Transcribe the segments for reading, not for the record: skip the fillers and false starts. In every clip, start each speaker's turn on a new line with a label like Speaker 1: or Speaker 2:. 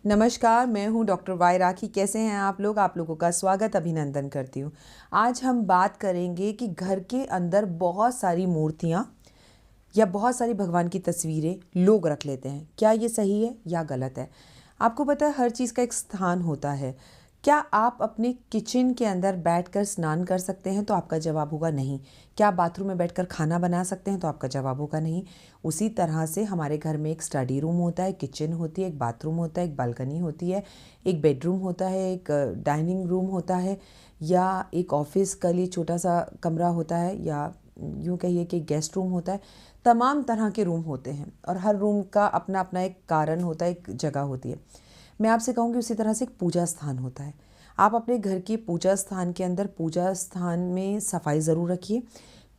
Speaker 1: नमस्कार, मैं हूँ डॉक्टर वाई राखी। कैसे हैं आप लोग? आप लोगों का स्वागत अभिनंदन करती हूँ। आज हम बात करेंगे कि घर के अंदर बहुत सारी मूर्तियाँ या बहुत सारी भगवान की तस्वीरें लोग रख लेते हैं। क्या ये सही है या गलत है? आपको पता है हर चीज़ का एक स्थान होता है। क्या आप अपने किचन के अंदर बैठकर स्नान कर सकते हैं? तो आपका जवाब होगा नहीं। क्या आप बाथरूम में बैठकर खाना बना सकते हैं? तो आपका जवाब होगा नहीं। उसी तरह से हमारे घर में एक स्टडी रूम होता है, किचन होती है, एक बाथरूम होता है, एक बालकनी होती है, एक बेडरूम होता है, एक डाइनिंग रूम होता है, या एक ऑफिस का लिए छोटा सा कमरा होता है, या यूँ कहिए कि गेस्ट रूम होता है। तमाम तरह के रूम होते हैं और हर रूम का अपना अपना एक कारण होता है, एक जगह होती है। मैं आपसे कहूँगी उसी तरह से एक पूजा स्थान होता है। आप अपने घर के पूजा स्थान के अंदर पूजा स्थान में सफाई ज़रूर रखिए।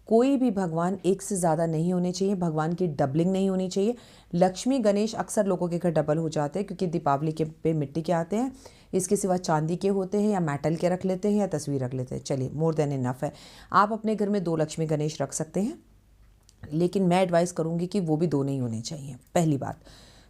Speaker 1: कोई भी भगवान एक से ज़्यादा नहीं होने चाहिए, भगवान की डबलिंग नहीं होनी चाहिए। लक्ष्मी गणेश अक्सर लोगों के घर डबल हो जाते हैं क्योंकि दीपावली के पे मिट्टी के आते हैं। इसके सिवा चांदी के होते हैं या मेटल के रख लेते हैं या तस्वीर रख लेते हैं। चलिए, मोर देन इनफ है। आप अपने घर में 2 लक्ष्मी गणेश रख सकते हैं, लेकिन मैं एडवाइस करूँगी कि वो भी 2 नहीं होने चाहिए, पहली बात।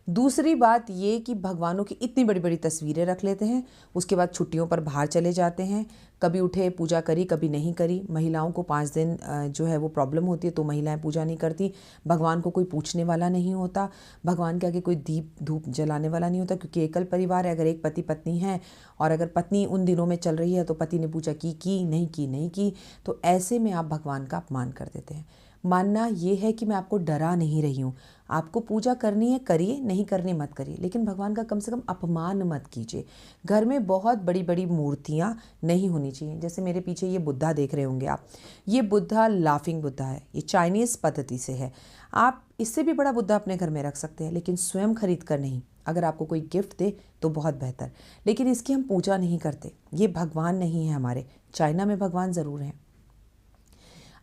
Speaker 1: दूसरी बात ये कि भगवानों की इतनी बड़ी बड़ी तस्वीरें रख लेते हैं, उसके बाद छुट्टियों पर बाहर चले जाते हैं। कभी उठे पूजा करी, कभी नहीं करी। महिलाओं को 5 दिन जो है वो प्रॉब्लम होती है, तो महिलाएं पूजा नहीं करती। भगवान को कोई पूछने वाला नहीं होता, भगवान के आगे कोई दीप धूप जलाने वाला नहीं होता, क्योंकि एकल परिवार है। अगर एक पति पत्नी है और अगर पत्नी उन दिनों में चल रही है तो पति ने पूजा की नहीं की, तो ऐसे में आप भगवान का अपमान कर देते हैं। मानना ये है कि मैं आपको डरा नहीं रही हूँ। आपको पूजा करनी है करिए, नहीं करनी मत करिए, लेकिन भगवान का कम से कम अपमान मत कीजिए। घर में बहुत बड़ी बड़ी मूर्तियाँ नहीं होनी चाहिए। जैसे मेरे पीछे ये बुद्धा देख रहे होंगे आप, ये बुद्धा लाफिंग बुद्धा है, ये चाइनीज़ पद्धति से है। आप इससे भी बड़ा बुद्धा अपने घर में रख सकते हैं, लेकिन स्वयं खरीद कर नहीं। अगर आपको कोई गिफ्ट दे तो बहुत बेहतर, लेकिन इसकी हम पूजा नहीं करते। ये भगवान नहीं है हमारे। चाइना में भगवान ज़रूर हैं।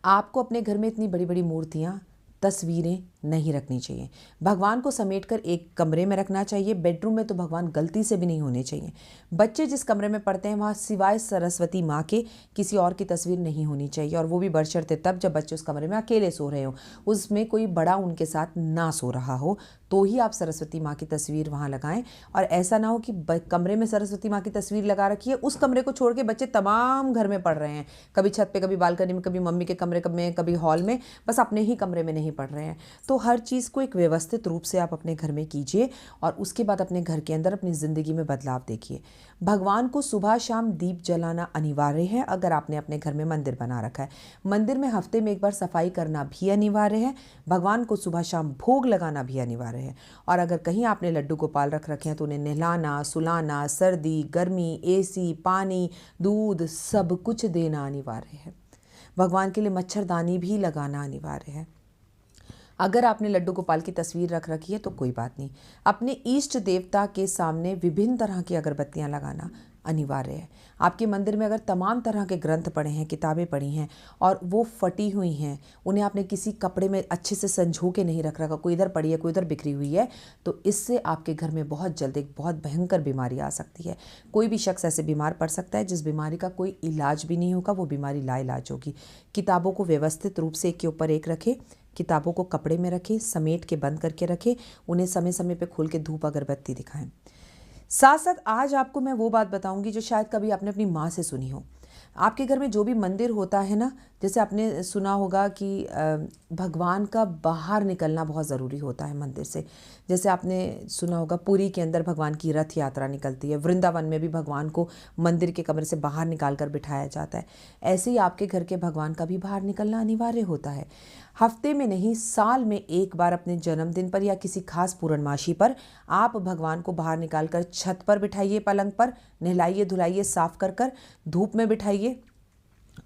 Speaker 1: आपको अपने घर में इतनी बड़ी बड़ी मूर्तियाँ, तस्वीरें नहीं रखनी चाहिए। भगवान को समेटकर एक कमरे में रखना चाहिए। बेडरूम में तो भगवान गलती से भी नहीं होने चाहिए। बच्चे जिस कमरे में पढ़ते हैं वहाँ सिवाय सरस्वती माँ के किसी और की तस्वीर नहीं होनी चाहिए, और वो भी बशर्ते तब जब बच्चे उस कमरे में अकेले सो रहे हो, उसमें कोई बड़ा उनके साथ ना सो रहा हो, तो ही आप सरस्वती माँ की तस्वीर वहाँ लगाएं। और ऐसा ना हो कि कमरे में सरस्वती माँ की तस्वीर लगा रखी है, उस कमरे को छोड़ के बच्चे तमाम घर में पढ़ रहे हैं, कभी छत पे, कभी बालकनी में, कभी मम्मी के कमरे में, कभी हॉल में, बस अपने ही कमरे में नहीं पढ़ रहे हैं। तो हर चीज़ को एक व्यवस्थित रूप से आप अपने घर में कीजिए और उसके बाद अपने घर के अंदर अपनी ज़िंदगी में बदलाव देखिए। भगवान को सुबह शाम दीप जलाना अनिवार्य है अगर आपने अपने घर में मंदिर बना रखा है। मंदिर में हफ्ते में एक बार सफाई करना भी अनिवार्य है। भगवान को सुबह शाम भोग लगाना भी अनिवार्य है। और अगर कहीं आपने लड्डू गोपाल रख रखे हैं तो उन्हें नहलाना, सुलाना, सर्दी गर्मी, एसी, पानी, दूध, सब कुछ देना अनिवार्य है। भगवान के लिए मच्छरदानी भी लगाना अनिवार्य है। अगर आपने लड्डू गोपाल की तस्वीर रख रखी है तो कोई बात नहीं। अपने इष्ट देवता के सामने विभिन्न तरह की अगरबत्तियां लगाना अनिवार्य है। आपके मंदिर में अगर तमाम तरह के ग्रंथ पढ़े हैं, किताबें पढ़ी हैं और वो फटी हुई हैं, उन्हें आपने किसी कपड़े में अच्छे से संजो के नहीं रख रखा, कोई इधर पड़ी है, कोई इधर बिखरी हुई है, तो इससे आपके घर में बहुत जल्द एक बहुत भयंकर बीमारी आ सकती है। कोई भी शख्स ऐसे बीमार पड़ सकता है जिस बीमारी का कोई इलाज भी नहीं होगा, वो बीमारी लाइलाज होगी। किताबों को व्यवस्थित रूप से एक के ऊपर एक रखें, किताबों को कपड़े में रखें, समेट के बंद करके रखें, उन्हें समय समय पे खोल के धूप अगरबत्ती दिखाएं। साथ साथ आज आपको मैं वो बात बताऊंगी जो शायद कभी आपने अपनी माँ से सुनी हो। आपके घर में जो भी मंदिर होता है ना, जैसे आपने सुना होगा कि भगवान का बाहर निकलना बहुत ज़रूरी होता है मंदिर से। जैसे आपने सुना होगा पुरी के अंदर भगवान की रथ यात्रा निकलती है, वृंदावन में भी भगवान को मंदिर के कमरे से बाहर निकाल कर बिठाया जाता है। ऐसे ही आपके घर के भगवान का भी बाहर निकलना अनिवार्य होता है। हफ्ते में नहीं, साल में एक बार अपने जन्मदिन पर या किसी खास पूर्णमासी पर आप भगवान को बाहर निकाल कर छत पर बिठाइए, पलंग पर नहलाइए, धुलाइए, साफ कर धूप में बिठाइए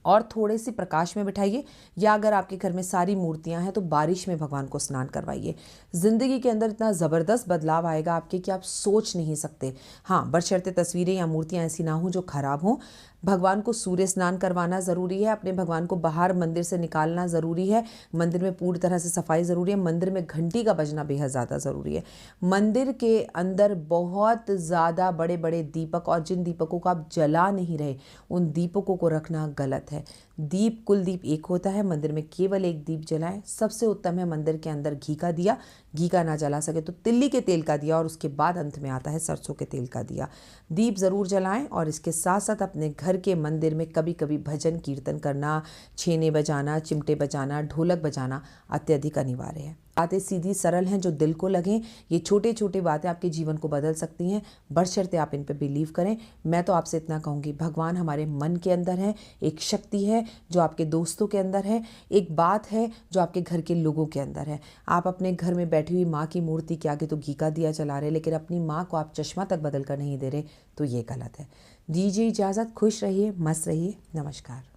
Speaker 1: और थोड़े सी प्रकाश में बिठाइए। या अगर आपके घर में सारी मूर्तियां हैं तो बारिश में भगवान को स्नान करवाइए। ज़िंदगी के अंदर इतना ज़बरदस्त बदलाव आएगा आपके कि आप सोच नहीं सकते। हाँ, बशर्ते तस्वीरें या मूर्तियां ऐसी ना हों जो ख़राब हों। भगवान को सूर्य स्नान करवाना ज़रूरी है। अपने भगवान को बाहर मंदिर से निकालना ज़रूरी है। मंदिर में पूरी तरह से सफाई ज़रूरी है। मंदिर में घंटी का बजना बेहद ज़्यादा ज़रूरी है। मंदिर के अंदर बहुत ज़्यादा बड़े बड़े दीपक, और जिन दीपकों को आप जला नहीं रहे उन दीपकों को रखना गलत है। दीप कुलदीप एक होता है, मंदिर में केवल एक दीप जलाएं। सबसे उत्तम है मंदिर के अंदर घी का दिया, घी का ना जला सके तो तिल्ली के तेल का दिया, और उसके बाद अंत में आता है सरसों के तेल का दिया। दीप ज़रूर जलाएं, और इसके साथ साथ अपने घर के मंदिर में कभी कभी भजन कीर्तन करना, छेने बजाना, चिमटे बजाना, ढोलक बजाना अत्यधिक अनिवार्य है। बातें सीधी सरल हैं जो दिल को लगें। ये छोटे छोटे बातें आपके जीवन को बदल सकती हैं, बशर्ते आप इन पे बिलीव करें। मैं तो आपसे इतना कहूँगी, भगवान हमारे मन के अंदर है, एक शक्ति है जो आपके दोस्तों के अंदर है, एक बात है जो आपके घर के लोगों के अंदर है। आप अपने घर में बैठी हुई माँ की मूर्ति के आगे तो घी का दिया जला रहे, लेकिन अपनी माँ को आप चश्मा तक बदल कर नहीं दे रहे, तो ये गलत है। दीजिए इजाज़त, खुश रहिए, मस्त रहिए, नमस्कार।